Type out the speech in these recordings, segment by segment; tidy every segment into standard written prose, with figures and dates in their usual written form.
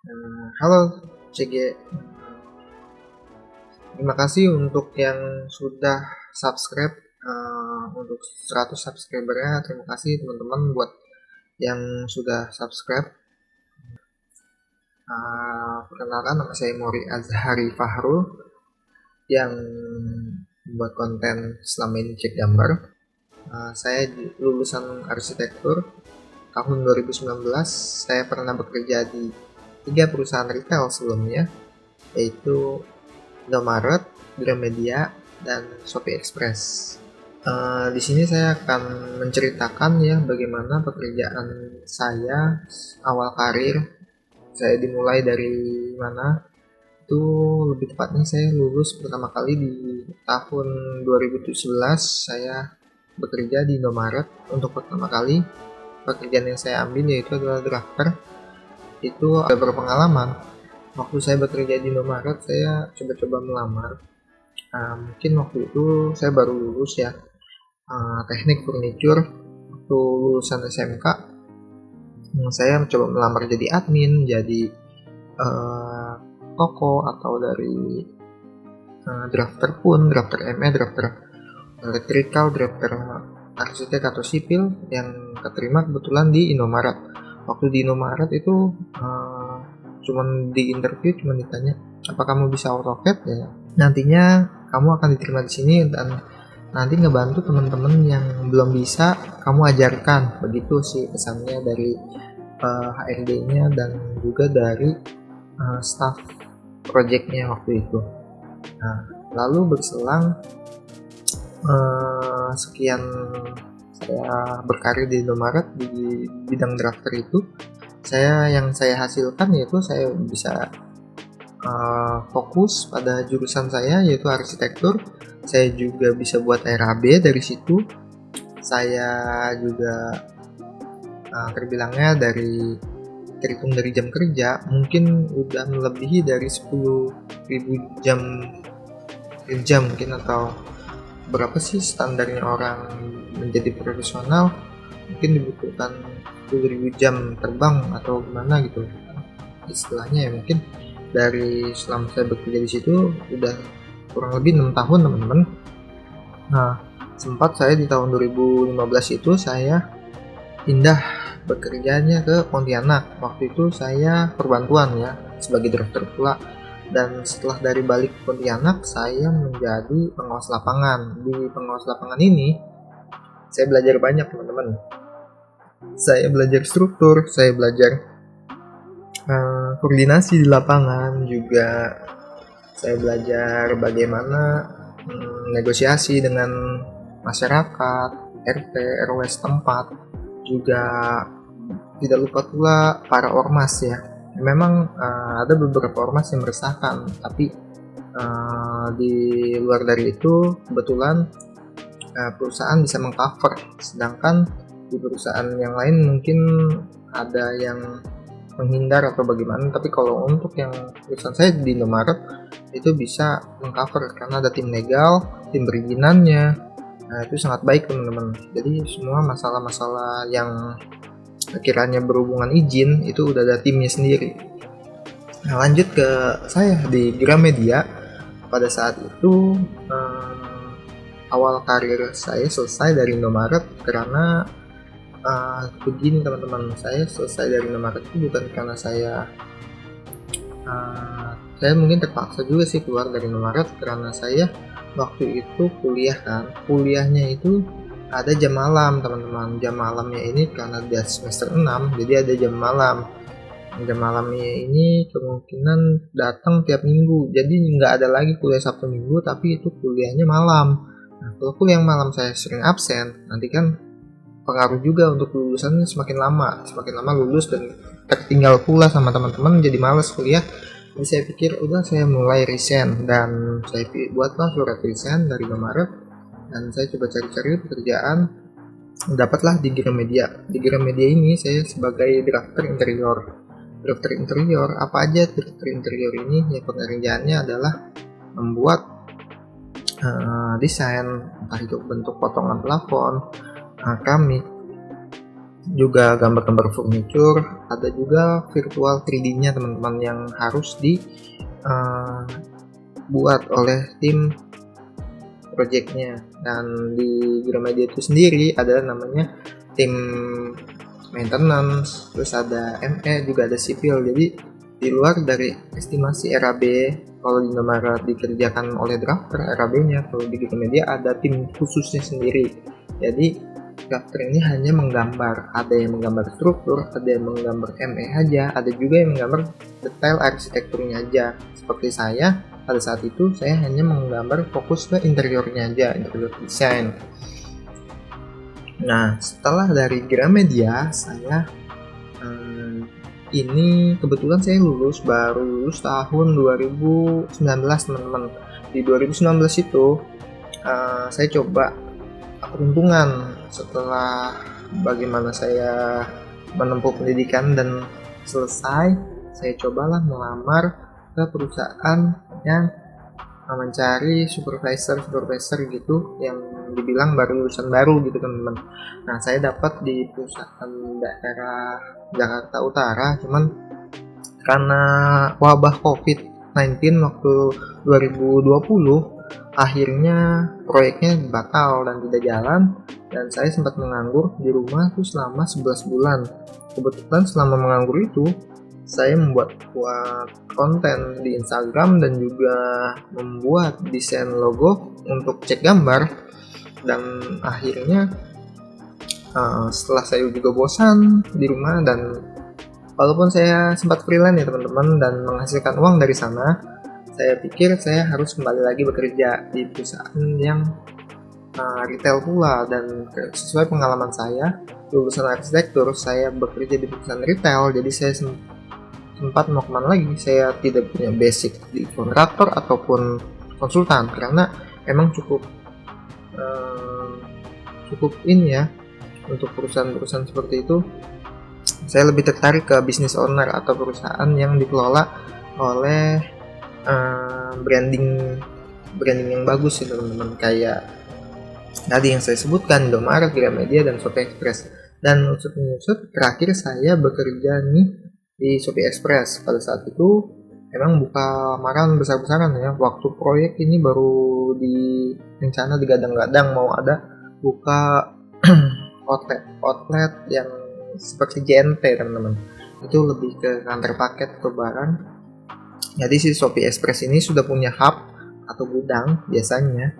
Halo CG, terima kasih untuk yang sudah subscribe, untuk 100 subscribernya. Terima kasih teman-teman buat yang sudah subscribe. Perkenalkan, nama saya Mori Azhari Fahrul yang membuat konten selama ini cek gambar. Saya lulusan arsitektur tahun 2019. Saya pernah bekerja di 3 perusahaan retail sebelumnya, yaitu Indomaret, Gramedia, dan Shopee Express. Di sini saya akan menceritakan ya bagaimana pekerjaan saya awal karir. Saya dimulai dari mana? Itu lebih tepatnya saya lulus pertama kali di tahun 2011. Saya bekerja di Indomaret untuk pertama kali. Pekerjaan yang saya ambil yaitu adalah drafter. Itu ada berpengalaman. Waktu saya bekerja di Indomaret, saya coba-coba melamar. Mungkin waktu itu saya baru lulus ya, teknik furniture. Waktu lulusan SMK, saya mencoba melamar jadi admin, jadi toko, atau dari drafter pun, drafter ME, drafter elektrikal, drafter arsitek atau sipil yang keterima kebetulan di Indomaret. Waktu di Indomaret itu cuman di interview, cuman ditanya apa kamu bisa AutoCAD ya, nantinya kamu akan diterima di sini dan nanti ngebantu teman-teman yang belum bisa kamu ajarkan. Begitu sih pesannya dari HRD-nya dan juga dari staff project-nya waktu itu. Nah, lalu berselang sekian saya berkarir di Indomaret di bidang drafter itu, yang saya hasilkan yaitu saya bisa fokus pada jurusan saya yaitu arsitektur. Saya juga bisa buat RAB dari situ. Saya juga terbilangnya terhitung dari jam kerja mungkin udah melebihi dari 10.000 jam mungkin, atau berapa sih standarnya orang menjadi profesional, mungkin dibutuhkan 10.000 jam terbang atau gimana gitu istilahnya ya. Mungkin dari selama saya bekerja di situ udah kurang lebih 6 tahun teman-teman. Nah, sempat saya di tahun 2015 itu saya pindah bekerjanya ke Pontianak. Waktu itu saya perbantuan ya sebagai drafter pula, dan setelah dari balik Pontianak saya menjadi pengawas lapangan. Di pengawas lapangan ini saya belajar banyak teman-teman. Saya belajar struktur, saya belajar koordinasi di lapangan, juga saya belajar bagaimana negosiasi dengan masyarakat, RT, RW setempat, juga tidak lupa pula para ormas ya. Memang ada beberapa ormas yang meresahkan, tapi di luar dari itu kebetulan perusahaan bisa mengcover, sedangkan di perusahaan yang lain mungkin ada yang menghindar atau bagaimana. Tapi kalau untuk yang perusahaan saya di Indomaret itu bisa mengcover karena ada tim legal, tim perizinannya. Nah, itu sangat baik teman-teman. Jadi semua masalah-masalah yang kiranya berhubungan izin itu udah ada timnya sendiri. Nah, lanjut ke saya di Gramedia. Pada saat itu awal karir saya selesai dari Indomaret karena begini teman-teman, saya selesai dari Indomaret itu bukan karena saya mungkin terpaksa juga sih keluar dari Indomaret, karena saya waktu itu kuliahnya itu ada jam malam teman-teman. Jam malamnya ini karena dia semester 6 jadi ada jam malam. Jam malamnya ini kemungkinan datang tiap minggu, jadi nggak ada lagi kuliah Sabtu Minggu, tapi itu kuliahnya malam. Nah, kalau kuliah malam saya sering absen, nanti kan pengaruh juga untuk lulusan. Semakin lama lulus dan tertinggal pula sama teman-teman, jadi males kuliah. Jadi saya pikir udah, saya mulai resign dan saya buatlah surat resign dari Indomaret dan saya coba cari-cari pekerjaan. Dapatlah di Gramedia. Di Gramedia ini saya sebagai drafter interior. Drafter interior apa aja? Drafter interior ini ya pekerjaannya adalah membuat desain, entah itu bentuk potongan plafon, keramik, juga gambar-gambar furniture, ada juga virtual 3D-nya teman-teman yang harus dibuat oleh tim projectnya. Dan di Gramedia itu sendiri ada namanya tim maintenance, terus ada ME, juga ada sipil. Jadi di luar dari estimasi RAB, kalau di Indomaret dikerjakan oleh drafter RAB-nya, kalau di Gramedia ada tim khususnya sendiri. Jadi drafter ini hanya menggambar, ada yang menggambar struktur, ada yang menggambar ME aja, ada juga yang menggambar detail arsitekturnya aja. Seperti saya, pada saat itu saya hanya menggambar fokus ke interiornya aja, interior design. Nah, setelah dari Gramedia, saya ini kebetulan saya baru lulus tahun 2019 teman-teman. Di 2019 itu saya coba keuntungan setelah bagaimana saya menempuh pendidikan dan selesai, saya cobalah melamar ke perusahaan yang mencari supervisor gitu yang dibilang baru lulusan baru gitu teman-teman. Nah, saya dapat di perusahaan daerah Jakarta Utara, cuman karena wabah COVID-19 waktu 2020 akhirnya proyeknya batal dan tidak jalan, dan saya sempat menganggur di rumah tuh selama 11 bulan. Kebetulan selama menganggur itu saya membuat konten di Instagram dan juga membuat desain logo untuk cek gambar. Dan akhirnya setelah saya juga bosan di rumah, dan walaupun saya sempat freelance ya teman-teman dan menghasilkan uang dari sana, saya pikir saya harus kembali lagi bekerja di perusahaan yang retail pula. Dan sesuai pengalaman saya, lulusan arsitektur, saya bekerja di perusahaan retail, jadi saya sempat mau kemana lagi. Saya tidak punya basic di kontraktor ataupun konsultan, karena emang cukup ini ya, untuk perusahaan-perusahaan seperti itu saya lebih tertarik ke business owner atau perusahaan yang dikelola oleh branding yang bagus ya teman-teman, kayak tadi yang saya sebutkan, Indomaret, Gramedia, dan Shopee Express. Dan usut terakhir saya bekerja nih di Shopee Express. Pada saat itu emang buka lamaran besar-besaran ya, waktu proyek ini baru rencana digadang-gadang mau ada buka outlet yang seperti JNT teman-teman. Itu lebih ke kantor paket atau barang. Jadi si Shopee Express ini sudah punya hub atau gudang biasanya.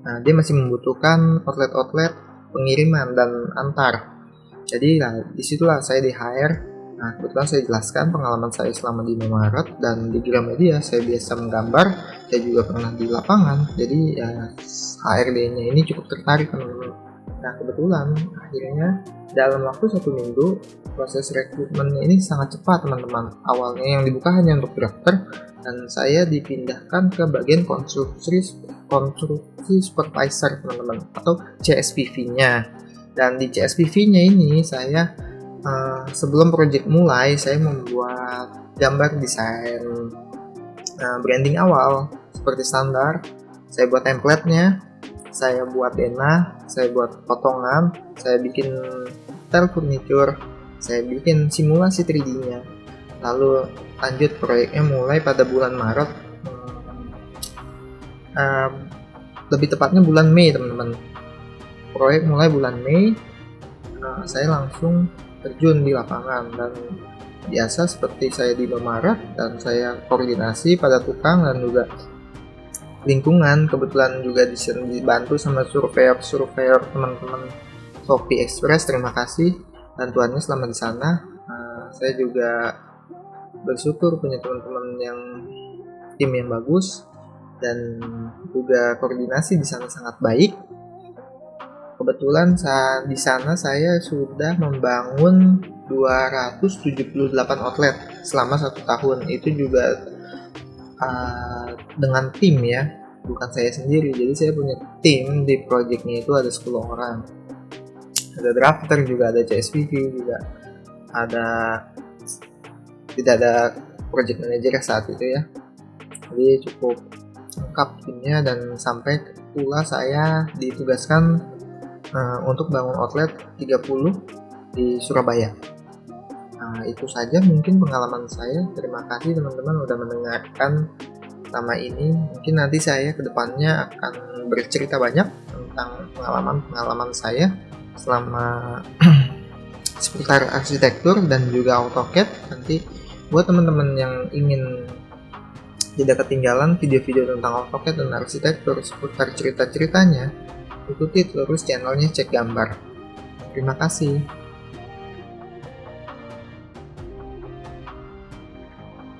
Nah, dia masih membutuhkan outlet pengiriman dan antar. Jadi disitulah saya di hire. Nah, kebetulan saya jelaskan pengalaman saya selama di Indomaret dan di Gramedia. Saya biasa menggambar, saya juga pernah di lapangan. Jadi ya HRD-nya ini cukup tertarik teman-teman. Nah, kebetulan akhirnya dalam waktu 1 minggu proses rekrutmennya ini sangat cepat teman-teman. Awalnya yang dibuka hanya untuk drafter, dan saya dipindahkan ke bagian konstruksi supervisor teman-teman, atau CSPV-nya. Dan di CSPV-nya ini saya sebelum project mulai, saya membuat gambar desain branding awal seperti standar. Saya buat template-nya, saya buat denah, saya buat potongan, saya bikin detail furniture, saya bikin simulasi 3D-nya. Lalu lanjut proyeknya mulai pada bulan Maret, lebih tepatnya bulan Mei teman-teman. Proyek mulai bulan Mei, saya langsung terjun di lapangan, dan biasa seperti saya di Indomaret, dan saya koordinasi pada tukang dan juga lingkungan. Kebetulan juga dibantu sama surveyor teman-teman Shopee Express. Terima kasih bantuannya selama di sana. Saya juga bersyukur punya teman-teman yang tim yang bagus, dan juga koordinasi di sana sangat baik. Kebetulan di sana saya sudah membangun 278 outlet selama 1 tahun. Itu juga dengan tim ya, bukan saya sendiri. Jadi saya punya tim di projectnya itu ada 10 orang. Ada drafter juga, ada CSPV juga, tidak ada project manager saat itu ya. Jadi cukup lengkap timnya, dan sampai pula saya ditugaskan untuk bangun outlet 30 di Surabaya. Nah, itu saja mungkin pengalaman saya. Terima kasih teman-teman udah mendengarkan nama ini. Mungkin nanti saya kedepannya akan bercerita banyak tentang pengalaman-pengalaman saya selama seputar arsitektur dan juga AutoCAD. Nanti buat teman-teman yang ingin tidak ketinggalan video-video tentang AutoCAD dan arsitektur seputar cerita-ceritanya, ikuti terus channelnya Cek Gambar. Terima kasih.